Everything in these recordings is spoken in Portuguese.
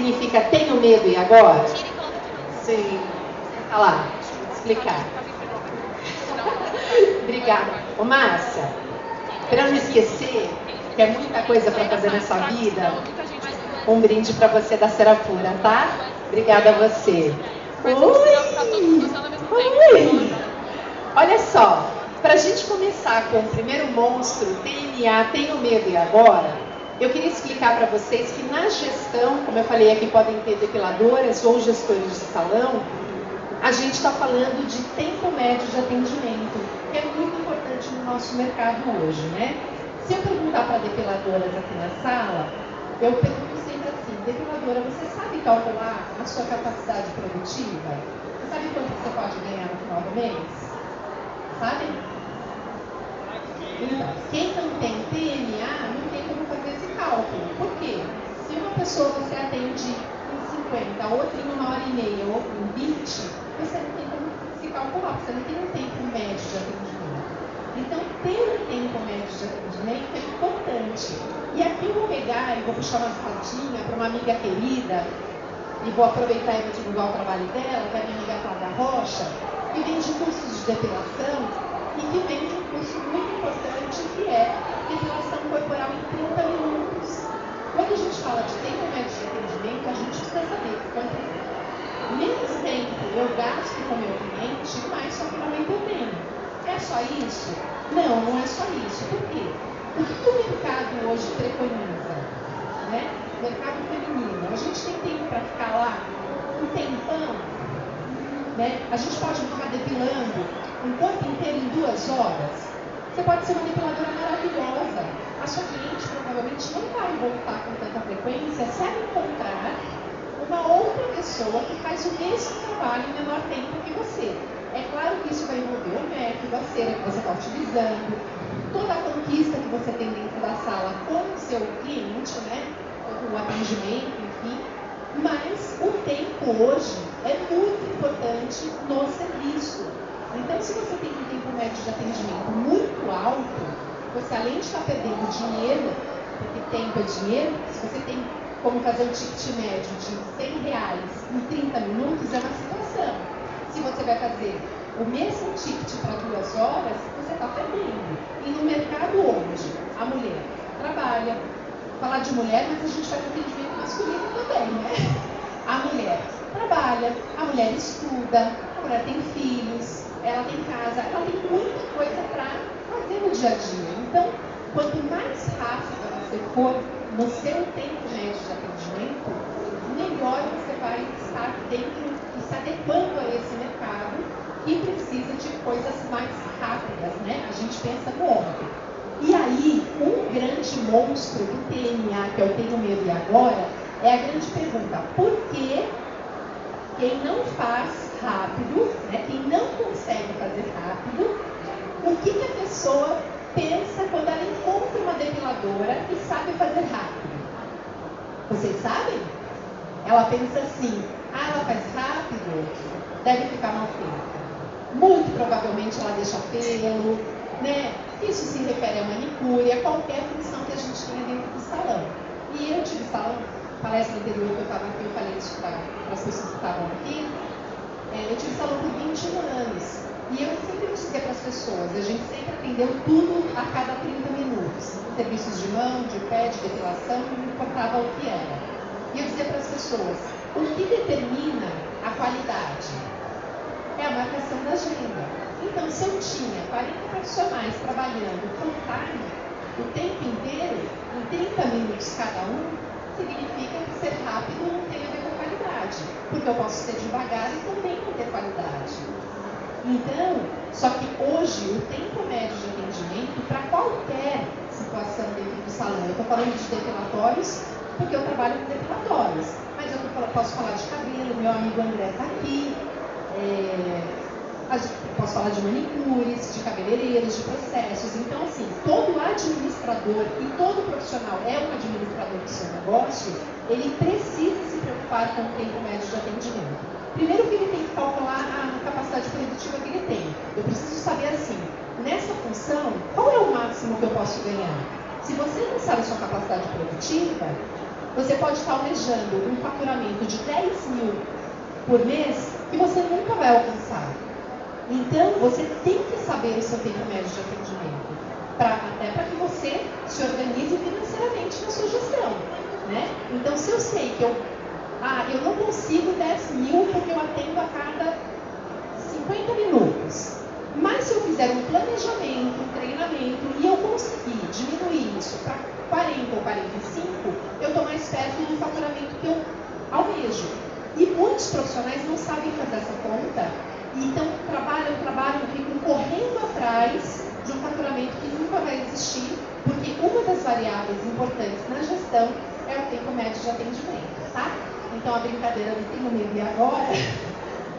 significa tenho medo e agora? Sim. Olha lá, explicar. Obrigada. Ô Márcia, para não esquecer que é muita coisa para fazer nessa vida, um brinde para você da Serapura, tá? Obrigada a você. Oi! Olha só, para a gente começar com o primeiro monstro, TNA, Tenho Medo e Agora, eu queria explicar para vocês que na gestão, como eu falei aqui, podem ter depiladoras ou gestores de salão, a gente está falando de tempo médio de atendimento, que é muito importante no nosso mercado hoje, né? Se eu perguntar para depiladoras aqui na sala, eu pergunto sempre assim, depiladora, você sabe calcular a sua capacidade produtiva? Você sabe quanto você pode ganhar no final do mês? Sabe? Então, quem não tem TNA não tem como fazer esse cálculo. Por quê? Se uma pessoa você atende em 50, outra em 1h30, outra em 20, você não tem como se calcular, você não tem um tempo médio de atendimento. Então, ter um tempo médio de atendimento é importante. E aqui eu vou pegar e vou puxar uma sardinha para uma amiga querida, e vou aproveitar e vou divulgar o trabalho dela, que é a minha amiga Cláudia Rocha, que vende cursos de depilação e que vende um curso muito importante que é depilação corporal em 30 minutos. Quando a gente fala de tempo médio de atendimento, a gente precisa saber quanto menos tempo eu gasto com o meu cliente, mais faturamento eu tenho. É só isso? Não, não é só isso. Por quê? O que o mercado hoje preconiza? Né? Mercado feminino. A gente tem tempo para ficar lá um tempão? Né? A gente pode ficar depilando um corpo inteiro em 2 horas? Você pode ser uma depiladora maravilhosa. A sua cliente provavelmente não vai voltar com tanta frequência se ela encontrar uma outra pessoa que faz o mesmo trabalho em menor tempo que você. É claro que isso vai envolver o método, a cera que você está utilizando, toda a conquista que você tem dentro da sala com o seu cliente, né? O atendimento, enfim. Mas o tempo hoje é muito importante no serviço. Então, se você tem um tempo médio de atendimento muito alto, você além de estar perdendo dinheiro, porque tempo é dinheiro, se você tem como fazer um ticket médio de R$100 em 30 minutos, é uma situação. Se você vai fazer o mesmo ticket para 2 horas, você está perdendo. E no mercado onde a mulher trabalha, falar de mulher, mas a gente faz atendimento masculino também, né? A mulher trabalha, a mulher estuda, a mulher tem filhos, ela tem casa, ela tem muita coisa para fazer no dia a dia. Então, quanto mais rápida você for no seu tempo médio de atendimento, melhor você vai estar dentro e se adequando a esse mercado que precisa de coisas mais rápidas, né? A gente pensa no ontem. E aí, um grande monstro do TNA, que eu tenho medo e agora, é a grande pergunta: por que quem não faz rápido, né, quem não consegue fazer rápido, o que a pessoa pensa quando ela encontra uma depiladora e sabe fazer rápido? Vocês sabem? Ela pensa assim: ela faz rápido, deve ficar mal feita. Muito provavelmente ela deixa pelo, né? Isso se refere a manicure, a qualquer função que a gente tenha dentro do salão. E eu tive salão, palestra anterior que eu estava aqui, eu falei isso para as pessoas que estavam aqui. Eu tive salão por 21 anos. E eu sempre dizia para as pessoas, a gente sempre aprendeu tudo a cada 30 minutos. Serviços de mão, de pé, de depilação, não importava o que era. E eu dizia para as pessoas, o que determina a qualidade? É a marcação da agenda. Então, se eu tinha 40 profissionais trabalhando full time, o tempo inteiro, em 30 minutos cada um, significa que ser rápido não tem a ver com qualidade. Porque eu posso ser devagar e também não ter qualidade. Então, só que hoje, o tempo médio de atendimento, para qualquer situação dentro do salão, eu estou falando de depilatórios, porque eu trabalho com depilatórios, mas eu posso falar de cabelo, meu amigo André está aqui, posso falar de manicures, de cabeleireiros, de processos. Então, assim, todo administrador e todo profissional é um administrador do seu negócio, ele precisa se preocupar com o tempo médio de atendimento. Primeiro que ele tem que calcular a capacidade produtiva que ele tem. Eu preciso saber assim, nessa função, qual é o máximo que eu posso ganhar? Se você não sabe a sua capacidade produtiva, Você pode estar almejando um faturamento de 10 mil por mês que você nunca vai alcançar. Então, você tem que saber o seu tempo médio de atendimento, até para que você se organize financeiramente na sua gestão, né? Então, se eu sei que eu não consigo 10 mil porque eu atendo a cada 50 minutos, mas se eu fizer um planejamento, um treinamento e eu conseguir diminuir isso para 40 ou 45, eu estou mais perto do faturamento que eu almejo. E muitos profissionais não sabem fazer essa conta, e então trabalham, ficam correndo atrás de um faturamento que nunca vai existir, porque uma das variáveis importantes na gestão é o tempo médio de atendimento, tá? Então a brincadeira do tenho medo e agora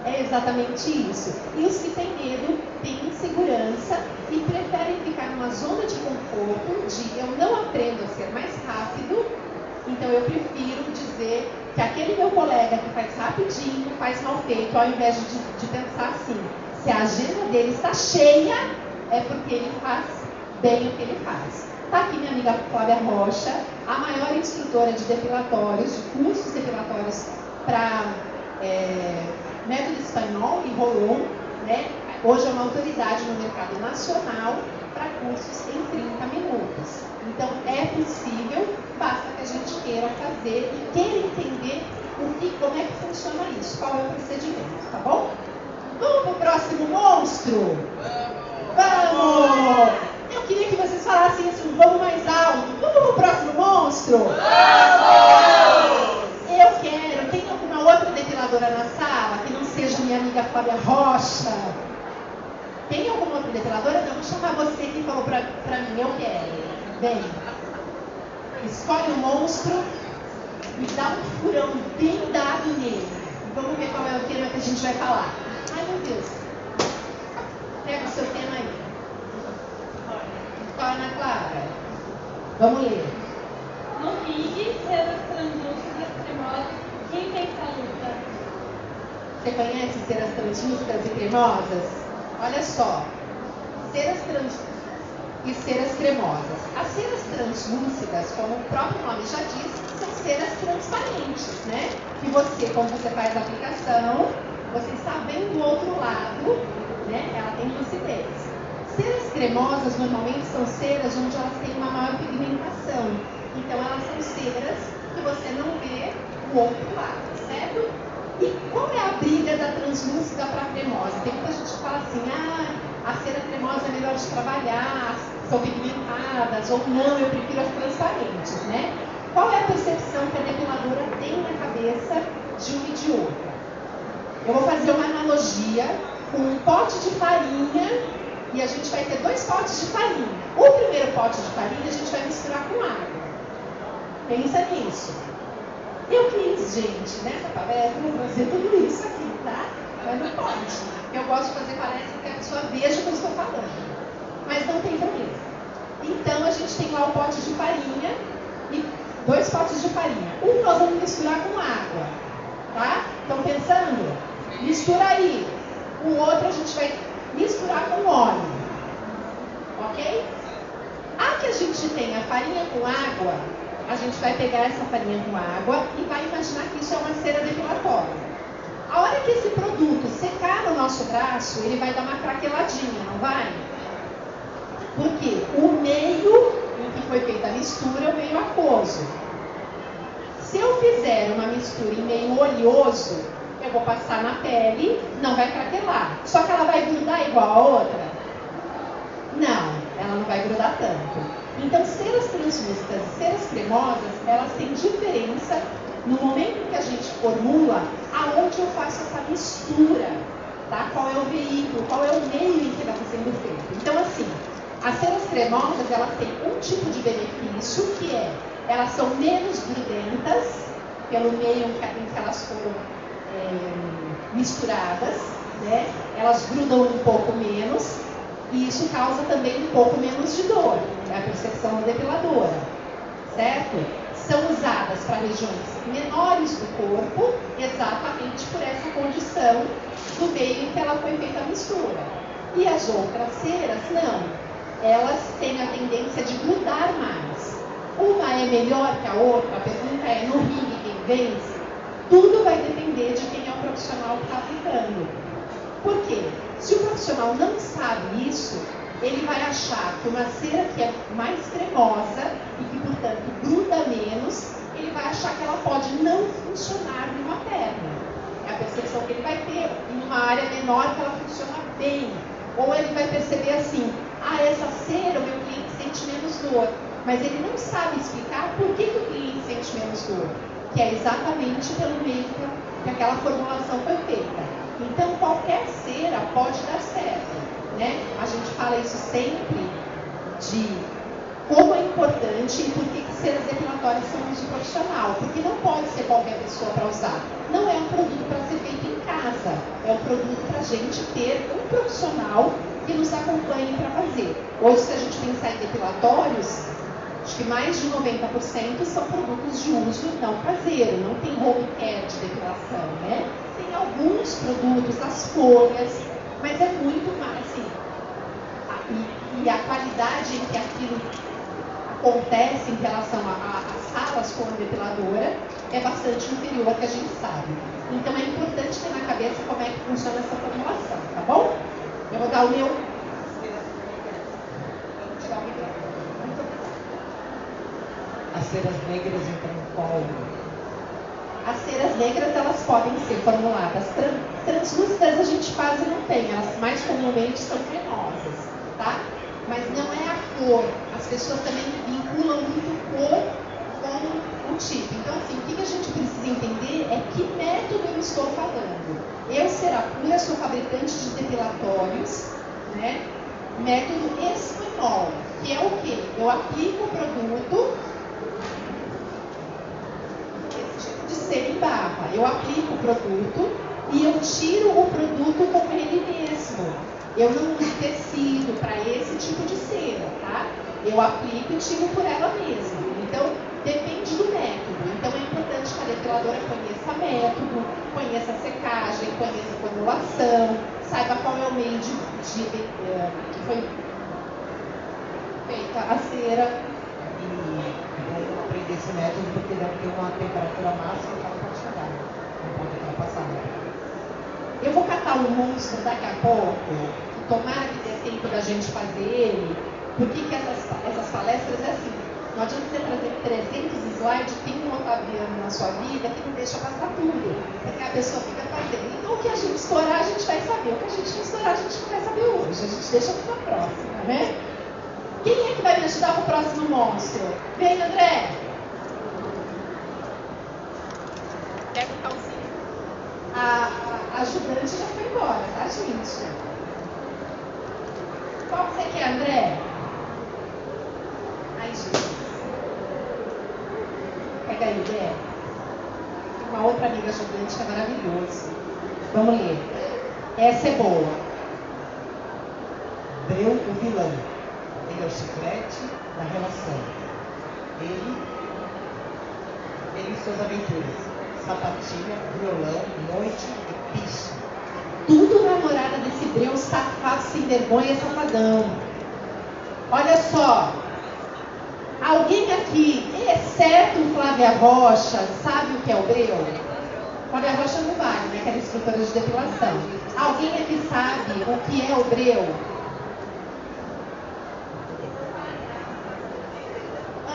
é exatamente isso. E os que têm medo têm insegurança e preferem ficar numa zona de conforto de eu não aprendo a ser mais rápido, então eu prefiro dizer que aquele meu colega que faz rapidinho, faz mal feito, ao invés de pensar assim, se a agenda dele está cheia, é porque ele faz bem o que ele faz. Está aqui minha amiga Flávia Rocha, a maior instrutora de depilatórios, de cursos depilatórios para método espanhol e Rolon, né? Hoje é uma autoridade no mercado nacional para cursos em 30 minutos. Então, é possível, basta que a gente queira fazer e queira entender como é que funciona isso, qual é o procedimento, tá bom? Vamos para o próximo monstro? Vamos! Eu queria que vocês falassem assim, vamos mais alto. Vamos para o próximo monstro? Vamos! Eu quero. Tem alguma outra depiladora na sala que não seja minha amiga Flávia Rocha? Tem alguma outra depiladora? Não, vou chamar você que falou pra mim, eu quero. Vem. Escolhe um monstro e dá um furão bem dado nele. Vamos ver qual é o tema que a gente vai falar. Ai, meu Deus. Pega o seu tema aí. Escolhe na Clara. Vamos ler. No ringue, ceras translúcidas cremosas, quem vence a luta? Você conhece ceras translúcidas e cremosas? Olha só. Ceras translúcidas e ceras cremosas. As ceras translúcidas, como o próprio nome já diz, são ceras transparentes, né? Que você, quando você faz a aplicação, você está vendo do outro lado, né? Ela tem lucidez. Ceras cremosas, normalmente, são ceras onde elas têm uma maior pigmentação. Então, elas são ceras que você não vê do outro lado, certo? E qual é a briga da translúcida para a cremosa? Tem muita gente que fala assim, a cera cremosa é melhor de trabalhar, são pigmentadas, ou não, eu prefiro as transparentes, né? Qual é a percepção que a depiladora tem na cabeça de uma e de outra? Eu vou fazer uma analogia com um pote de farinha e a gente vai ter 2 potes de farinha. O primeiro pote de farinha a gente vai misturar com água. Pensa nisso. Eu quis, gente, nessa palestra, fazer tudo isso aqui, tá? Mas não pode. Eu gosto de fazer palestra que a pessoa veja o que eu estou falando. Mas não tem problema. Então, a gente tem lá o pote de farinha e 2 potes de farinha. Um nós vamos misturar com água, tá? Estão pensando? Mistura aí. O outro a gente vai misturar com óleo. Ok? A que a gente tem a farinha com água, a gente vai pegar essa farinha com água e vai imaginar que isso é uma cera depilatória. A hora que esse produto secar no nosso braço, ele vai dar uma craqueladinha, não vai? Porque o meio em que foi feita a mistura é o meio aquoso. Se eu fizer uma mistura em meio oleoso, eu vou passar na pele, não vai craquelar. Só que ela vai grudar igual a outra? Não, ela não vai grudar tanto. Então, ceras translúcidas e ceras cremosas, elas têm diferença no momento que a gente formula aonde eu faço essa mistura, tá? Qual é o veículo, qual é o meio em que ela está sendo feita. Então, assim, as ceras cremosas, elas têm um tipo de benefício, que é, elas são menos grudentas, pelo meio em que elas foram misturadas, né? Elas grudam um pouco menos, e isso causa também um pouco menos de dor, é a percepção da depiladora, certo? São usadas para regiões menores do corpo, exatamente por essa condição do meio em que ela foi feita a mistura. E as outras ceras, não. Elas têm a tendência de grudar mais. uma é melhor que a outra? A pergunta é, no ringue quem vence? Tudo vai depender de quem é o profissional que está aplicando. Por quê? Se o profissional não sabe isso, ele vai achar que uma cera que é mais cremosa e que, portanto, gruda menos, ele vai achar que ela pode não funcionar numa perna. É a percepção que ele vai ter em uma área menor que ela funciona bem. Ou ele vai perceber assim, essa cera o meu cliente sente menos dor. Mas ele não sabe explicar por que o cliente sente menos dor. Que é exatamente pelo meio que aquela formulação foi feita. Então, qualquer cera pode dar certo. Né? A gente fala isso sempre de como é importante e por que ceras depilatórias são uso profissional. Porque não pode ser qualquer pessoa para usar. Não é um produto para ser feito em casa. É um produto para a gente ter um profissional que nos acompanhe para fazer. Hoje, se a gente pensar em depilatórios, acho que mais de 90% são produtos de uso não caseiro. Não tem home care de depilação, né? Tem alguns produtos, as folhas, mas é muito mais assim. E a qualidade em que aquilo acontece em relação às salas com a depiladora é bastante inferior ao que a gente sabe. Então é importante ter na cabeça como é que funciona essa formulação, tá bom? Eu vou dar o meu. As ceras negras, então, qual? As ceras negras, elas podem ser formuladas translúcidas, a gente quase não tem, elas mais comumente são cremosas, tá? Mas não é a cor, as pessoas também vinculam muito cor com o tipo. Então, assim, o que a gente precisa entender é que método eu estou falando. Eu, Serapura, sou fabricante de depilatórios, né? Método espanhol, que é o quê? Eu aplico o produto, de cera em barra. Eu aplico o produto e eu tiro o produto com ele mesmo. Eu não uso tecido para esse tipo de cera, tá? Eu aplico e tiro por ela mesma. Então, depende do método. Então, é importante que a depiladora conheça método, conheça a secagem, conheça a formulação, saiba qual é o meio que foi feita a cera. Vamos aprender esse método porque deve ter uma temperatura máxima que ela pode chegar, não pode ultrapassar. Eu vou catar um monstro daqui a pouco, tomara que dê tempo da gente fazer ele, porque que essas palestras é assim, não adianta você trazer 300 slides, tem um Otaviano na sua vida que não deixa passar tudo, porque a pessoa fica fazendo. Então o que a gente estourar, a gente vai saber, o que a gente não estourar, a gente não vai saber hoje, a gente deixa para a próxima, né? Quem é que vai me ajudar com o próximo monstro? Vem, André! Pega o calcinho. A ajudante já foi embora, tá, gente? Qual que você quer, André? Ai, Jesus. Pega aí, André. Tem uma outra amiga ajudante que é maravilhoso. Vamos ler. Essa é boa. Breu, o vilão. Ele é o chiclete da relação. Ele e suas aventuras. Sapatinha, violão, noite e piche. Tudo namorada desse breu, safado, sem vergonha e safadão. Olha só. Alguém aqui, exceto Flávia Rocha, sabe o que é o breu? Flávia Rocha não vale, né? Que era instrutora de depilação. Alguém aqui sabe o que é o breu?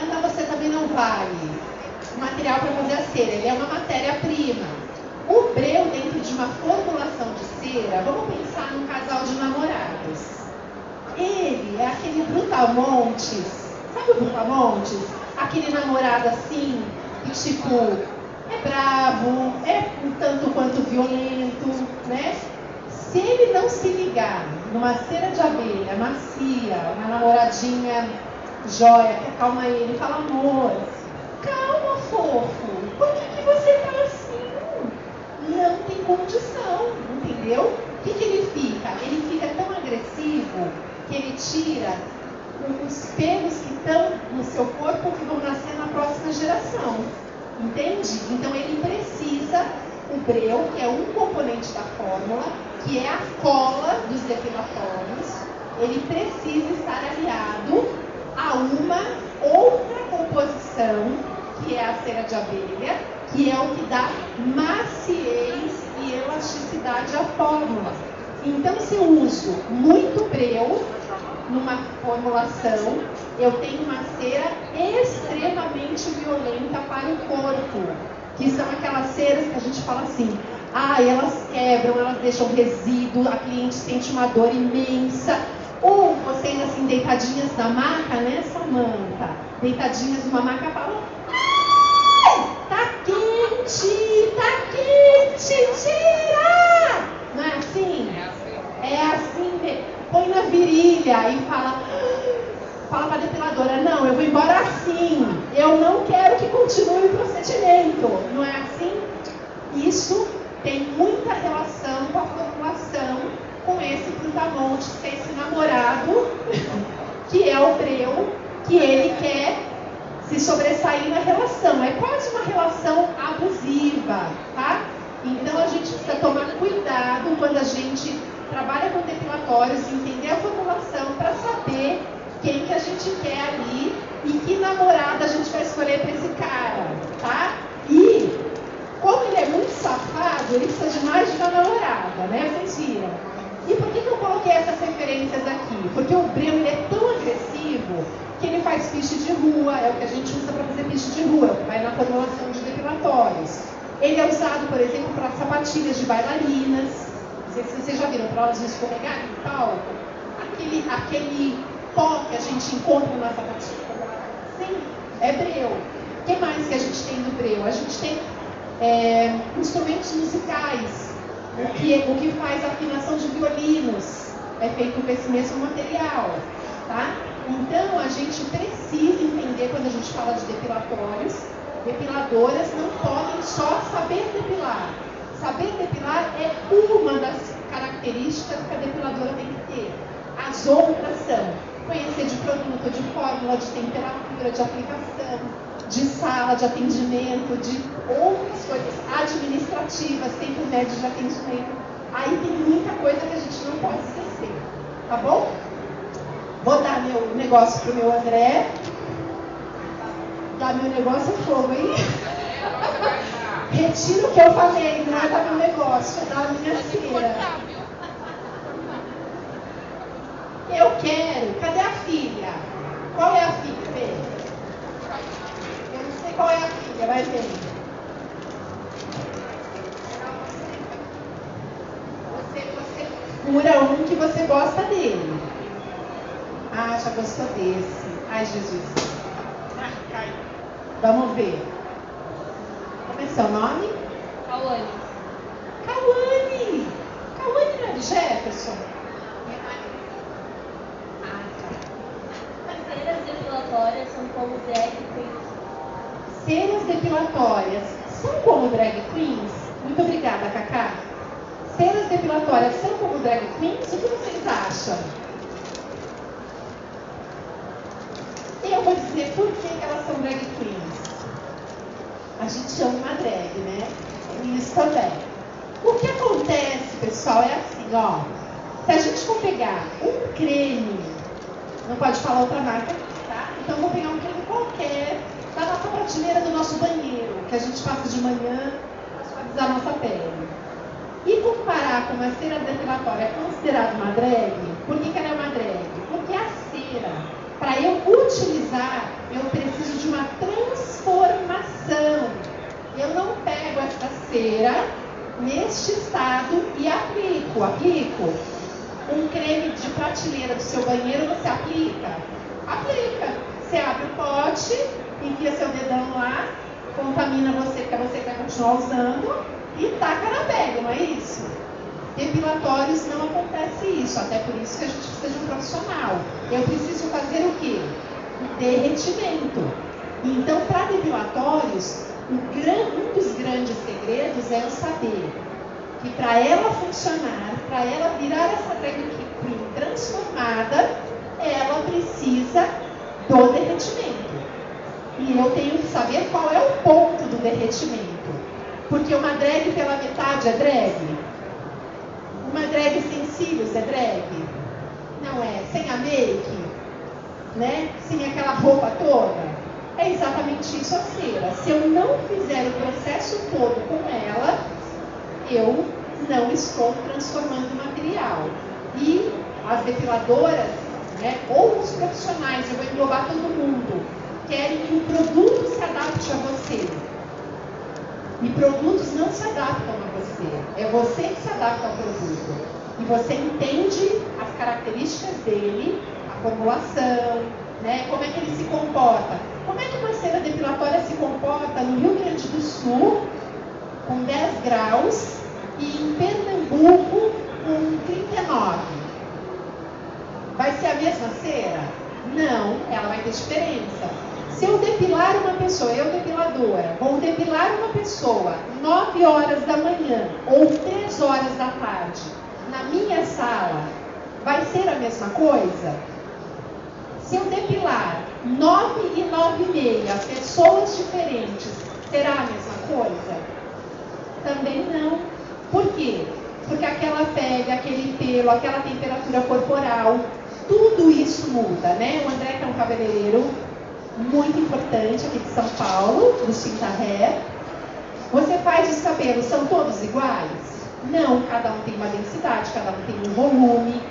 Ana, você também não vale. O material para fazer a cera, ele é uma matéria-prima. O breu dentro de uma formulação de cera, vamos pensar num casal de namorados. Ele é aquele brutamontes, sabe o brutamontes? Aquele namorado assim, que tipo, é bravo, é um tanto quanto violento, né? Se ele não se ligar numa cera de abelha macia, uma namoradinha joia, que acalma ele, fala, amor, calma, fofo, por que você tá assim? Não tem condição, entendeu? O que ele fica? Ele fica tão agressivo que ele tira os pelos que estão no seu corpo que vão nascer na próxima geração, entende? Então ele precisa, o breu, que é um componente da fórmula, que é a cola dos depilatórios, ele precisa estar aliado a uma outra composição, que é a cera de abelha, que é o que dá maciez e elasticidade à fórmula. Então, se eu uso muito breu numa formulação, eu tenho uma cera extremamente violenta para o corpo, que são aquelas ceras que a gente fala assim, elas quebram, elas deixam resíduo, a cliente sente uma dor imensa. Ou vocês assim, deitadinhas na maca, né, Samanta? Deitadinhas numa maca, falam, tá quente, tira! Não é assim? É assim, põe na virilha e fala para a depiladora, não, eu vou embora assim, eu não quero que continue o procedimento. Não é assim? Isso tem muita relação com a formulação, com esse brutamontes, com esse namorado, que é o breu, que ele quer se sobressair na relação. É quase uma relação abusiva, tá? Então a gente precisa tomar cuidado quando a gente trabalha com depilatórios, entender a formulação para saber quem que a gente quer ali e que namorada a gente vai escolher para esse cara, tá? E como ele é muito safado, ele precisa de mais de uma namorada, né? Vocês viram? E por que eu coloquei essas referências aqui? Porque o breu ele é tão agressivo que ele faz piche de rua, é o que a gente usa para fazer piche de rua, vai na formulação de depilatórios. Ele é usado, por exemplo, para sapatilhas de bailarinas. Não sei se vocês já viram, para elas escorregarem no palco. Aquele pó que a gente encontra na sapatilha. Sim, é breu. O que mais que a gente tem do breu? A gente tem instrumentos musicais. O que faz a afinação de violinos é feito com esse mesmo material. Tá? Então, a gente precisa entender, quando a gente fala de depilatórios, depiladoras não podem só saber depilar. Saber depilar é uma das características que a depiladora tem que ter. As outras são conhecer de produto, de fórmula, de temperatura, de aplicação, de sala de atendimento, de outras coisas administrativas, tem médio de atendimento. Aí tem muita coisa que a gente não pode esquecer. Tá bom? Vou dar meu negócio pro meu André. Dar meu negócio é fogo, hein? Retiro o que eu falei, não é dar meu negócio, é dar a minha cera. Eu quero. Cadê a filha? Qual é a filha? Vê. Eu não sei qual é a filha, vai ver. Você cura um que você gosta dele. Já gostou desse. Ai, Jesus. Vamos ver. Como é seu nome? Cauane. Cauane! Cauane não é de Jefferson? As ceras depilatórias são como drag queens. Ceras depilatórias são como drag queens? Muito obrigada, Cacá. Ceras depilatórias são como drag queens? O que vocês acham? Eu vou dizer por que elas são drag queens. A gente chama uma drag, né? Isso também. O que acontece, pessoal, é assim, ó. Se a gente for pegar um creme, não pode falar outra marca, tá? Então vou pegar um creme qualquer da nossa prateleira do nosso banheiro, que a gente passa de manhã para suavizar a nossa pele. E comparar com uma cera depilatória é considerada uma drag, por que ela é uma drag? Porque a cera, para eu utilizar, eu preciso de uma transformação. Eu não pego essa cera neste estado e aplico. Um creme de prateleira do seu banheiro, você aplica? Aplica. Você abre o pote, enfia seu dedão lá, contamina você, porque você quer continuar usando, e taca na pele, não é isso? Depilatórios não acontece isso, até por isso que a gente precisa de um profissional. Eu preciso fazer o quê? O derretimento. Então, para depilatórios, um dos grandes segredos é eu saber que para ela funcionar, para ela virar essa drag queen transformada, ela precisa do derretimento. E eu tenho que saber qual é o ponto do derretimento. Porque uma drag pela metade é drag? Uma drag sem cílios é drag? Não é. Sem a make? né? Sem aquela roupa toda. É exatamente isso a cera. Se eu não fizer o processo todo com ela, eu não estou transformando o material. E as depiladoras, né, ou os profissionais, eu vou englobar todo mundo, querem que o produto se adapte a você. E produtos não se adaptam a você. É você que se adapta ao produto. E você entende as características dele, a formulação, né, como é que ele se comporta. Como é que uma cera depilatória se comporta no Rio Grande do Sul, com 10 graus, e em Pernambuco, com 39? Vai ser a mesma cera? Não, ela vai ter diferença. Se eu depilar uma pessoa, eu depiladora, vou depilar uma pessoa 9 horas da manhã ou 3 horas da tarde, na minha sala, vai ser a mesma coisa? Se eu depilar 9 e 9 e meia, pessoas diferentes, será a mesma coisa? Também não. Por quê? Porque aquela pele, aquele pelo, aquela temperatura corporal, tudo isso muda, né? O André, que é um cabeleireiro muito importante aqui de São Paulo, do Cintarré. Você faz os cabelos, são todos iguais? Não, cada um tem uma densidade, cada um tem um volume.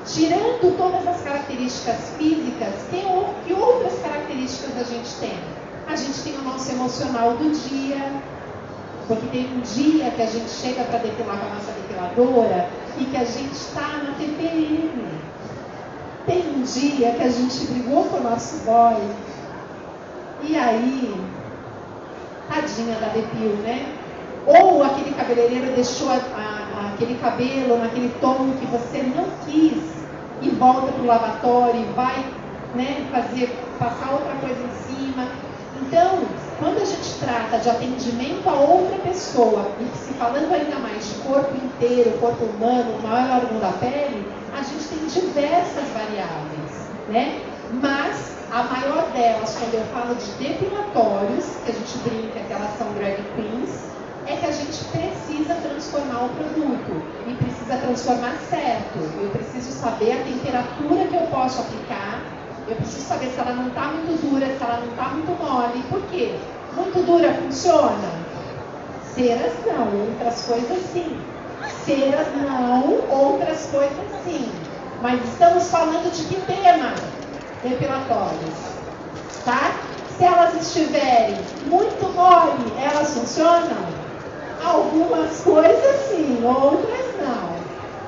Tirando todas as características físicas, que outras características a gente tem? A gente tem o nosso emocional do dia, porque tem um dia que a gente chega para depilar com a nossa depiladora e que a gente está na TPM. Tem um dia que a gente brigou com o nosso boy. E aí, tadinha da depil, né? Ou aquele cabeleireiro deixou aquele cabelo naquele tom que você não quis e volta para o lavatório e vai, né, passar outra coisa em cima. Então, quando a gente trata de atendimento a outra pessoa, e se falando ainda mais de corpo inteiro, corpo humano, o maior órgão da pele, a gente tem diversas variáveis, né? Mas a maior delas, quando eu falo de depilatórios, que a gente brinca que elas são drag queens, é que a gente precisa transformar o produto e precisa transformar certo. Eu preciso saber a temperatura que eu posso aplicar, eu preciso saber se ela não está muito dura, se ela não está muito mole. Por quê? Muito dura funciona? Ceras não, outras coisas sim. Ceras não, outras coisas sim. Mas estamos falando de que tema? Depilatórios, tá? Se elas estiverem muito mole, elas funcionam? Algumas coisas sim, outras não,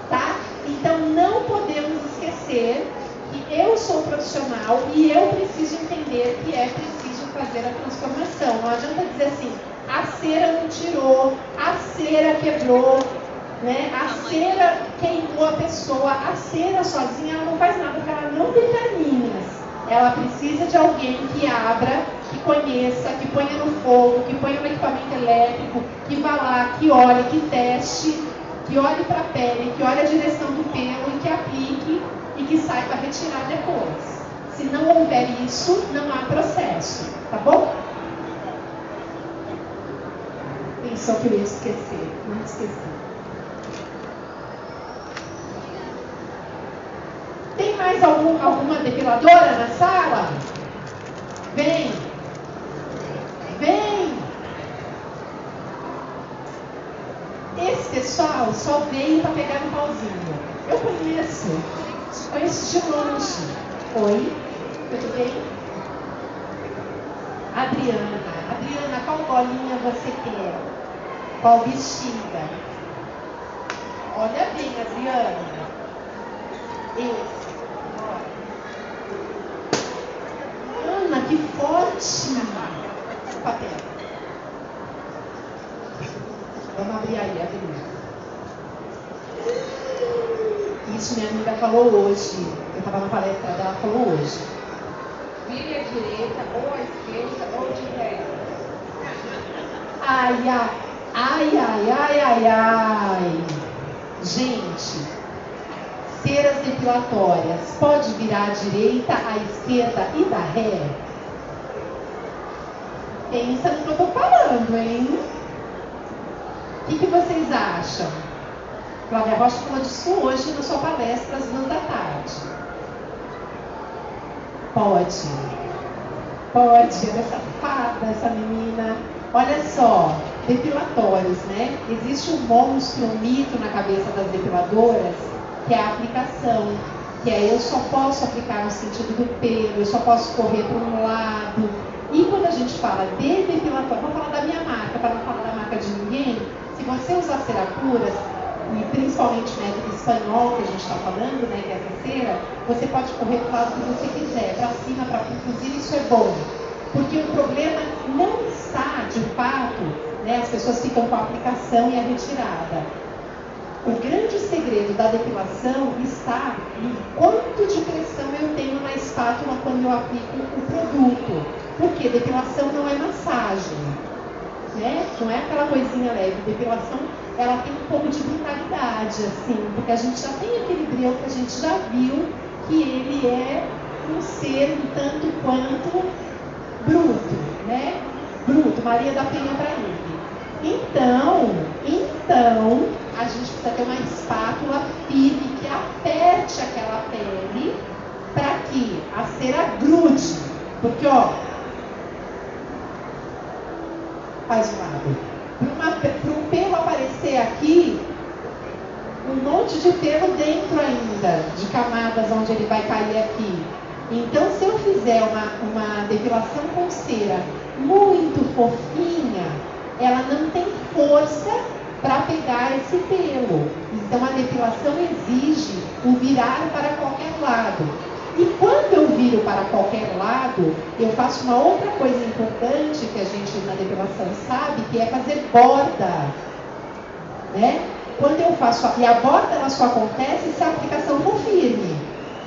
tá? Então não podemos esquecer que eu sou profissional e eu preciso entender que é preciso fazer a transformação. Não adianta dizer assim, a cera não tirou, a cera quebrou, né? A cera queimou a pessoa, a cera sozinha ela não faz nada, porque ela não tem caminhas. Ela precisa de alguém que abra, que conheça, que ponha no fogo, que ponha no equipamento elétrico, que vá lá, que olhe, que teste, que olhe para a pele, que olhe a direção do pelo e que aplique e que saiba retirar depois. Se não houver isso, não há processo, tá bom? Pensou que eu ia esquecer, não esqueci. Tem mais alguma depiladora na sala? Vem! Vem! Esse pessoal só veio para pegar no pauzinho. Eu conheço de longe. Oi, tudo bem? Adriana, qual bolinha você quer? Qual bexiga? Olha bem, Adriana. Esse. Ana, que forte! Papel. Vamos abrir aí, Adriana. Isso minha amiga falou hoje. Eu estava na palestra dela, falou hoje. Vire à direita, ou à esquerda, ou de ré. Ai, ai, ai, ai, ai, ai, ai. Gente, ceras depilatórias, pode virar à direita, à esquerda e dar ré? Pensa no que eu estou falando, hein? O que vocês acham? Flávia Rocha falou disso hoje na sua palestra às 2 da tarde. Pode. Pode, essa fada, essa menina. Olha só, depilatórios, né? Existe um monstro, um mito na cabeça das depiladoras, que é a aplicação. Que é eu só posso aplicar no sentido do pelo, eu só posso correr para um lado. E quando a gente fala de depilatório, vou falar da minha marca, para não falar da marca de ninguém, se você usar cera puras, e principalmente método espanhol que a gente está falando, né, que é essa cera, você pode correr para o lado que você quiser, para cima, para inclusive isso é bom. Porque o problema não está, de fato, né, as pessoas ficam com a aplicação e a retirada. O grande segredo da depilação está no quanto de pressão eu tenho na espátula quando eu aplico o produto. Porque depilação não é massagem, né? Não é aquela coisinha leve. Depilação, ela tem um pouco de brutalidade, assim, porque a gente já tem aquele brilho que a gente já viu que ele é um ser um tanto quanto bruto, né? Bruto, Maria da Penha para ele. Então, a gente precisa ter uma espátula firme que aperte aquela pele para que a cera grude. Porque, ó, faz um lado. Para um pelo aparecer aqui, um monte de pelo dentro ainda, de camadas onde ele vai cair aqui. Então, se eu fizer uma depilação com cera muito fofinha, ela não tem força para pegar esse pelo. Então, a depilação exige o virar para qualquer lado. E quando eu viro para qualquer lado, eu faço uma outra coisa importante que a gente na depilação sabe, que é fazer borda, né? Quando eu faço, e a borda ela só acontece se a aplicação for firme.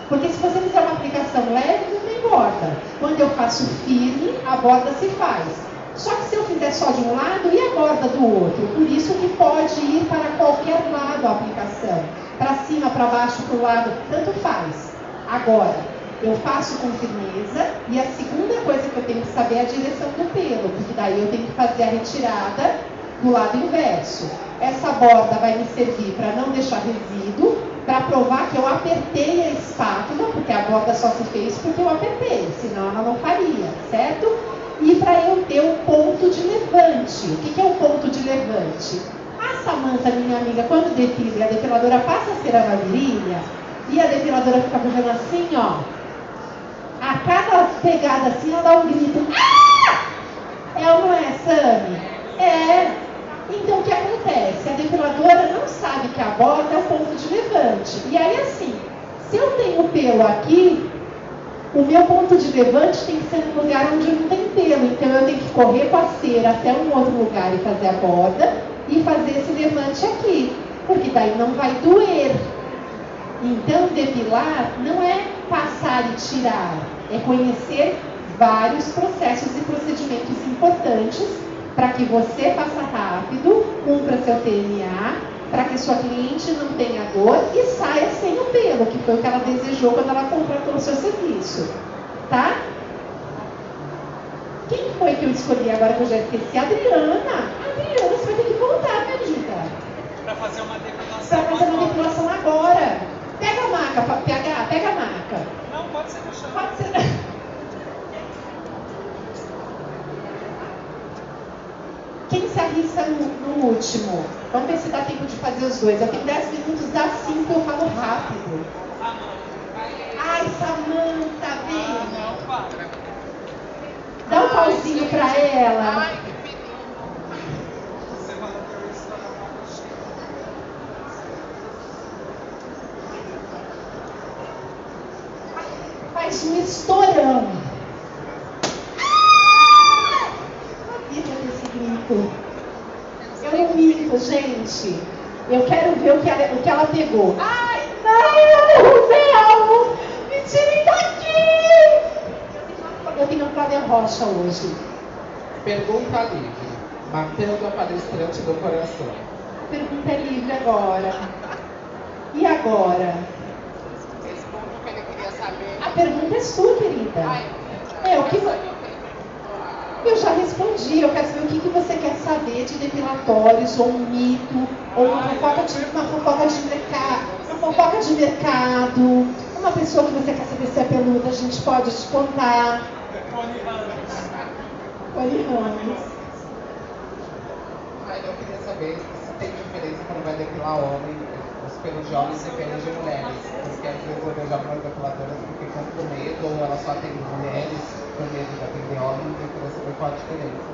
Porque se você fizer uma aplicação leve, não tem borda. Quando eu faço firme, a borda se faz. Só que se eu fizer só de um lado, e a borda do outro? Por isso que pode ir para qualquer lado a aplicação. Para cima, para baixo, para o lado, tanto faz. Agora, eu faço com firmeza, e a segunda coisa que eu tenho que saber é a direção do pelo, porque daí eu tenho que fazer a retirada do lado inverso. Essa borda vai me servir para não deixar resíduo, para provar que eu apertei a espátula, porque a borda só se fez porque eu apertei, senão ela não faria, certo? E para eu ter um ponto de levante. O que é um ponto de levante? A Samanta, minha amiga, quando depila, a depiladora passa a cera na virilha, e a depiladora fica fazendo assim, ó. A cada pegada assim, ela dá um grito. Ah! É ou não é, Sami? É. Então, o que acontece? A depiladora não sabe que a borda é o ponto de levante. E aí, assim, se eu tenho pelo aqui, o meu ponto de levante tem que ser no lugar onde não tem pelo. Então, eu tenho que correr com a cera até um outro lugar e fazer a borda e fazer esse levante aqui. Porque daí não vai doer. Então, depilar não é passar e tirar. É conhecer vários processos e procedimentos importantes para que você faça rápido, cumpra seu TNA, para que sua cliente não tenha dor e saia sem o pelo, que foi o que ela desejou quando ela contratou o seu serviço. Tá? Quem foi que eu escolhi agora que eu já esqueci? Adriana, você vai ter que voltar, minha amiga. Para fazer uma depilação. Para fazer uma depilação agora. Pega a maca, PH, pega a maca. Não, pode ser no chão. Pode ser. Quem se arrisca no último? Vamos ver se dá tempo de fazer os dois. Eu tenho 10 minutos, dá 5, eu falo rápido. Ai, Samanta, vem. Não, para. Dá um pauzinho pra ela. Você vai ter isso Faz um estourão. Eu não minto, gente. Eu quero ver o que ela pegou. Ai, não! Velho! Me tirem daqui! Eu tenho um Cláudia Rocha hoje. Pergunta livre. Matando a palestrante do coração. A pergunta é livre agora. E agora? Responda o que ele queria saber. A pergunta é sua, querida. O que eu já respondi. Eu quero saber o que você quer saber de depilatórios, ou um mito, ou uma fofoca de mercado. Uma Uma pessoa que você quer saber se é peluda, a gente pode te contar. Cone Ramos. Eu queria saber se tem diferença quando vai depilar homem, os pelos de homens e pelos de mulheres. Porque às vezes eu vejo algumas depiladoras que ficam com medo, ou ela só tem mulheres com medo de atender homens, eu queria saber qual a diferença.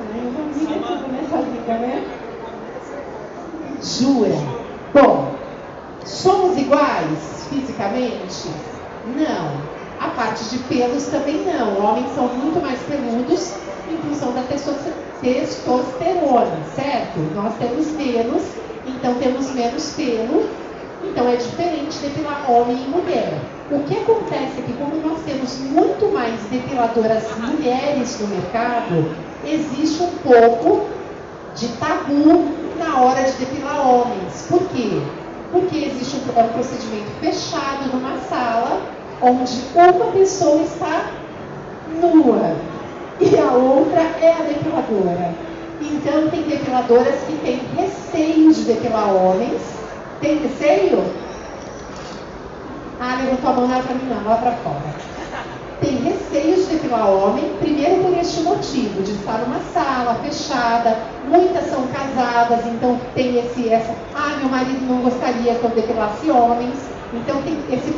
Ai, eu não vi tudo nessa vida, né? Jura? Bom, somos iguais fisicamente? Não. A parte de pelos também não. Homens são muito mais peludos em função da testosterona, certo? Nós temos menos, então temos menos pelo. Então é diferente depilar homem e mulher. O que acontece é que como nós temos muito mais depiladoras mulheres no mercado, existe um pouco de tabu na hora de depilar homens. Por quê? Porque existe um procedimento fechado numa sala onde uma pessoa está nua e a outra é a depiladora. Então tem depiladoras que têm receio de depilar homens. Tem receio? Ah, levantou a mão, não era para mim não, lá para fora. Tem receio de depilar homem, primeiro por este motivo, de estar numa sala fechada, muitas são casadas, então tem meu marido não gostaria que eu depilasse homens. Então tem essa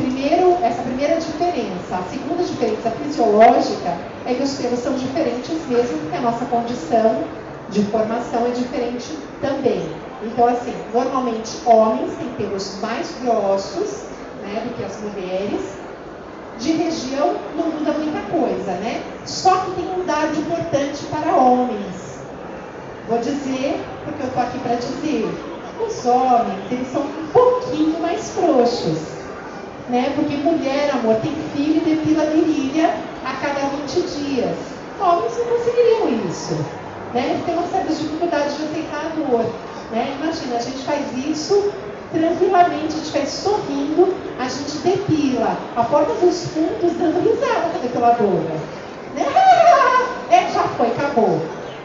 primeira diferença. A segunda diferença fisiológica é que os pelos são diferentes mesmo, porque a nossa condição de formação é diferente também. Então assim, normalmente homens têm pelos mais grossos, né, do que as mulheres. De região não muda muita coisa, né? Só que tem um dado importante para homens. Vou dizer, porque eu estou aqui para dizer. Os homens, eles são um pouquinho mais frouxos, né? Porque mulher, amor, tem filho e depila a virilha a cada 20 dias. Homens não conseguiriam isso, né? Eles têm uma certa dificuldade de aceitar a dor, né? Imagina, a gente faz isso tranquilamente, a gente faz sorrindo, a gente depila a porta dos fundos dando risada com a depiladora, né? Já foi, acabou.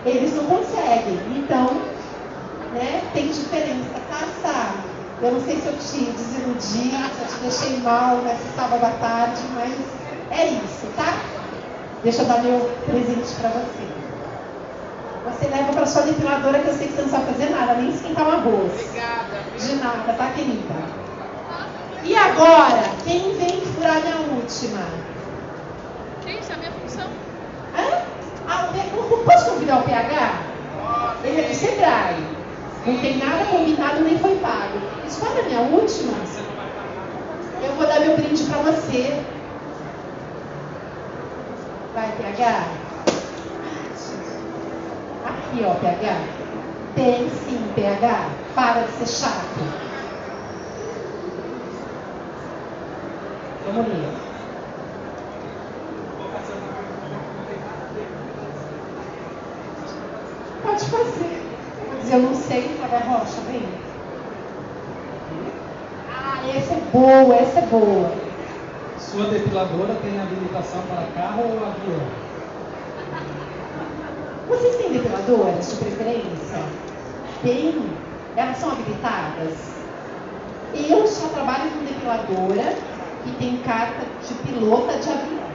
Eles não conseguem, então, né, tem diferença, tá? Eu não sei se eu te desiludi, se eu te deixei mal nesse sábado à tarde, mas é isso, tá? Deixa eu dar meu presente para você. Você leva para sua depiladora, que eu sei que você não sabe fazer nada, nem esquentar um arroz. Obrigada. De nada, tá, querida? E agora, quem vem furar minha última? Gente, a minha função. Posso convidar o PH? Ele é do Sebrae. Não tem nada combinado, nem foi pago. Escolhe a minha última. Eu vou dar meu brinde para você. Vai, PH. Aqui, ó, PH. Tem sim, PH. Para de ser chato. Vamos ler. Pode fazer. Vou dizer, eu não sei, Fábio Rocha, vem. Essa é boa, essa é boa. Sua depiladora tem habilitação para carro ou avião? Vocês têm depiladoras de preferência? Tem. Elas são habilitadas? Eu só trabalho com depiladora que tem carta de pilota de avião.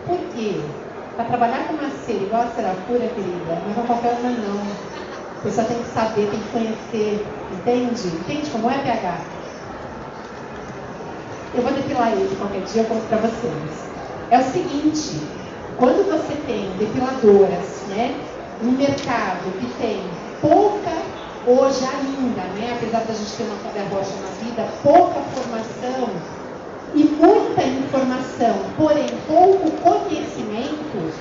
Por quê? Para trabalhar com uma cera igual a Serafura, querida, não é qualquer uma não. Você só tem que saber, tem que conhecer. Entende? Entende como é, PH? Eu vou depilar ele qualquer dia, eu conto para vocês. É o seguinte, quando você tem depiladoras, né, no mercado que tem pouca, hoje ainda, né, apesar da gente ter uma Fábia Rocha na vida, pouca formação e muita informação, porém pouco conhecimento,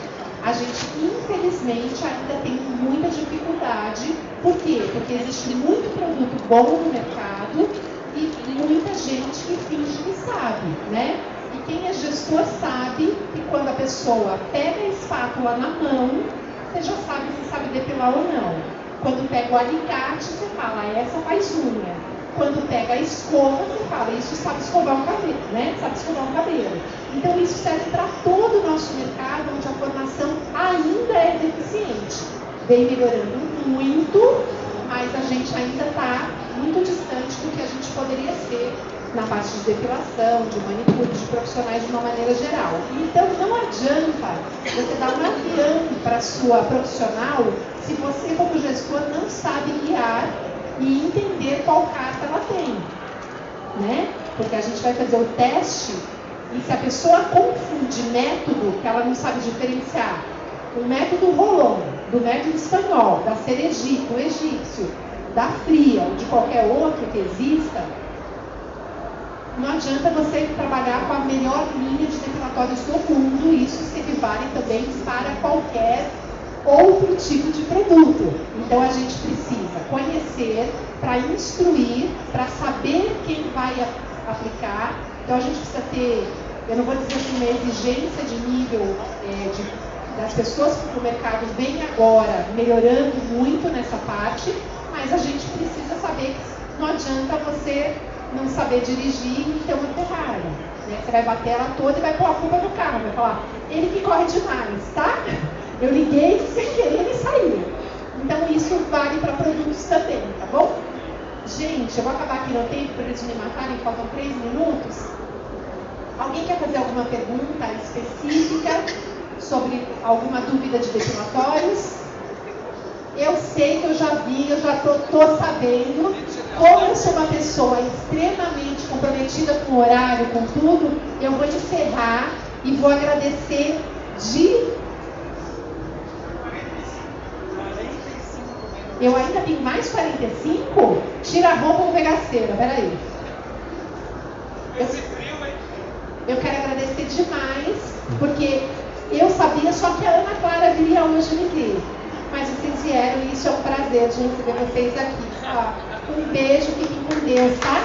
a gente infelizmente ainda tem muita dificuldade. Por quê? Porque existe muito produto bom no mercado e muita gente que finge que sabe, né? E quem é gestor sabe que quando a pessoa pega a espátula na mão, você já sabe se sabe depilar ou não. Quando pega o alicate, você fala, essa faz unha. Quando pega a escova, você fala, isso sabe escovar um cabelo, né? Sabe escovar um cabelo. Então isso serve para todo o nosso mercado, onde a formação ainda é deficiente. Vem melhorando muito, mas a gente ainda está muito distante do que a gente poderia ser na parte de depilação, de manicure, de profissionais de uma maneira geral. Então, não adianta você dar um avião para a sua profissional se você, como gestor, não sabe guiar e entender qual carta ela tem, né? Porque a gente vai fazer o teste e se a pessoa confunde método, que ela não sabe diferenciar, o método Rolon, do método espanhol, da Ceregito, o egípcio, da Fria ou de qualquer outro que exista, não adianta você trabalhar com a melhor linha de depilatórios do mundo. Isso se equivale também para qualquer outro tipo de produto. Então a gente precisa conhecer para instruir, para saber quem vai aplicar. Então a gente precisa ter, eu não vou dizer assim, uma exigência de nível das pessoas que o mercado vem agora melhorando muito nessa parte, mas a gente precisa saber que não adianta você não saber dirigir e ter uma Ferrari, né? Você vai bater ela toda e vai pôr a culpa no carro, vai falar, ele que corre demais, tá? Eu liguei sem querer e saiu. Então isso vale para produtos também, tá bom? Gente, eu vou acabar aqui no tempo para eles me matarem, faltam 3 minutos. Alguém quer fazer alguma pergunta específica sobre alguma dúvida de depilatórios? Eu sei que eu já vi, eu já tô sabendo. Como eu sou uma pessoa extremamente comprometida com o horário, com tudo, eu vou encerrar e vou agradecer Eu ainda tenho mais 45? Tira a roupa ou vegaceira, peraí. Eu quero agradecer demais, porque eu sabia só que a Ana Clara viria hoje me ver. Mas vocês vieram e isso é um prazer de receber vocês aqui. Um beijo, fiquem com Deus, tá?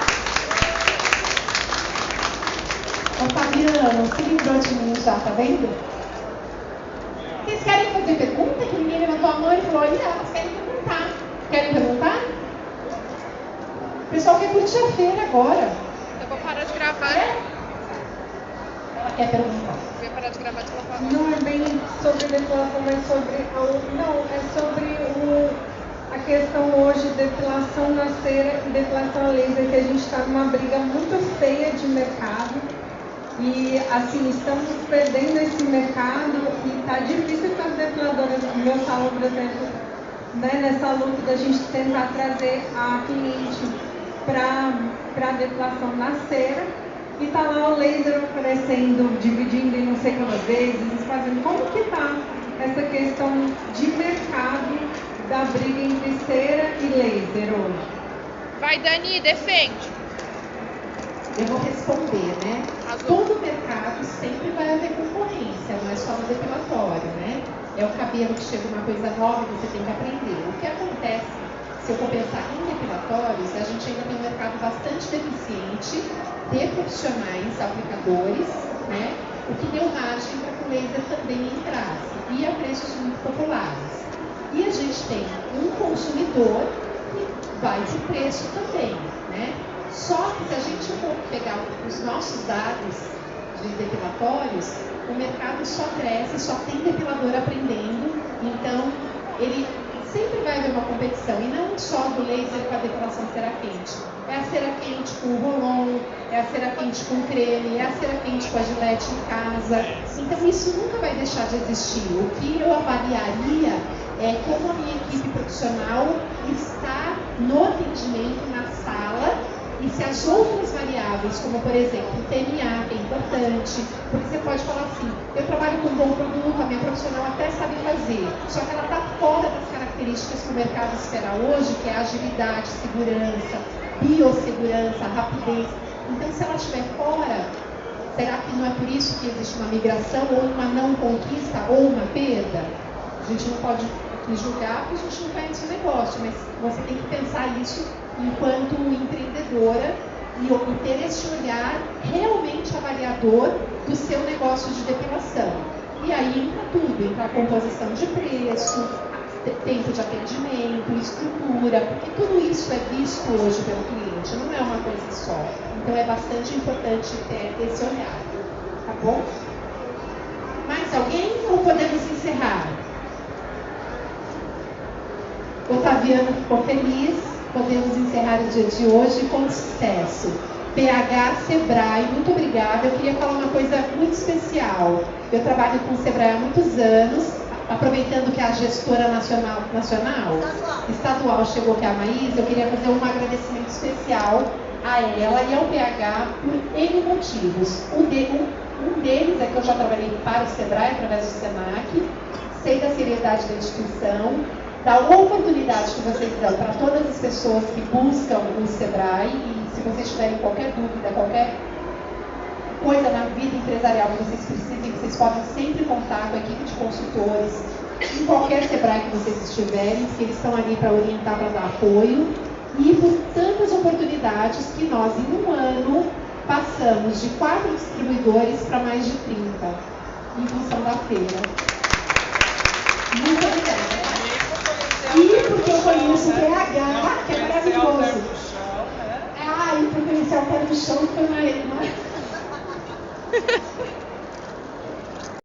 Ô Fabiano, se livrou de mim já, tá vendo? Vocês querem fazer pergunta? Que ninguém levantou a mão e falou, olha, elas querem perguntar. Querem perguntar? O pessoal quer curtir a feira agora. Eu vou parar de gravar. Ela quer perguntar. Eu vou parar de gravar de lavar. Não é bem sobre depilação, mas sobre a questão hoje de depilação na cera e depilação a laser, que a gente está numa briga muito feia de mercado. E assim, estamos perdendo esse mercado e está difícil para as depiladoras. No meu salão, por exemplo, né, nessa luta da gente tentar trazer a cliente para a depilação na cera. E está lá o laser oferecendo, dividindo em não sei quantas vezes, fazendo. Como que está essa questão de mercado da briga entre cera e laser hoje? Vai, Dani, defende. Eu vou responder, né? Todo mercado sempre vai haver concorrência, não é só no depilatório, né? É o cabelo que chega uma coisa nova e você tem que aprender. O que acontece, se eu for pensar em depilatórios, a gente ainda tem um mercado bastante deficiente de profissionais, aplicadores, né? O que deu margem para que o laser também entrasse, e a preços muito populares. E a gente tem um consumidor que vai de preço também, né? Só que se a gente for pegar os nossos dados de depilatórios, o mercado só cresce, só tem depilador aprendendo, então ele sempre vai haver uma competição, e não só do laser com a depilação cera quente. É a cera quente com o Rolon, é a cera quente com creme, é a cera quente com a Gillette em casa. Então isso nunca vai deixar de existir. O que eu avaliaria é como a minha equipe profissional está no atendimento, na sala, e se as outras variáveis, como por exemplo o TMA, que é importante, porque você pode falar assim, eu trabalho com um bom produto, a minha profissional até sabe fazer, só que ela está fora das características que o mercado espera hoje, que é agilidade, segurança, biossegurança, rapidez. Então, se ela estiver fora, será que não é por isso que existe uma migração, ou uma não conquista, ou uma perda? A gente não pode julgar, porque a gente não conhece o negócio, mas você tem que pensar isso enquanto empreendedora e ter esse olhar realmente avaliador do seu negócio de depilação. E aí entra tudo, entra a composição de preço, tempo de atendimento, estrutura, porque tudo isso é visto hoje pelo cliente, não é uma coisa só. Então é bastante importante ter esse olhar, tá bom? Mais alguém ou podemos encerrar? Otaviano ficou feliz, podemos encerrar o dia de hoje com sucesso. PH Sebrae, muito obrigada. Eu queria falar uma coisa muito especial. Eu trabalho com o Sebrae há muitos anos, aproveitando que a gestora estadual chegou, que é a Maísa, eu queria fazer um agradecimento especial a ela e ao PH por N motivos. Um deles é que eu já trabalhei para o Sebrae através do SENAC, sei da seriedade da instituição, da oportunidade que vocês dão para todas as pessoas que buscam o Sebrae, e se vocês tiverem qualquer dúvida, qualquer coisa na vida empresarial que vocês precisem, vocês podem sempre contar com a equipe de consultores em qualquer Sebrae que vocês estiverem, que eles estão ali para orientar, para dar apoio, e por tantas oportunidades que nós, em um ano, passamos de 4 distribuidores para mais de 30, em função da feira. Muito obrigada. E porque eu conheço o PH, que é maravilhoso. E porque eu conheci o pé no chão, foi uma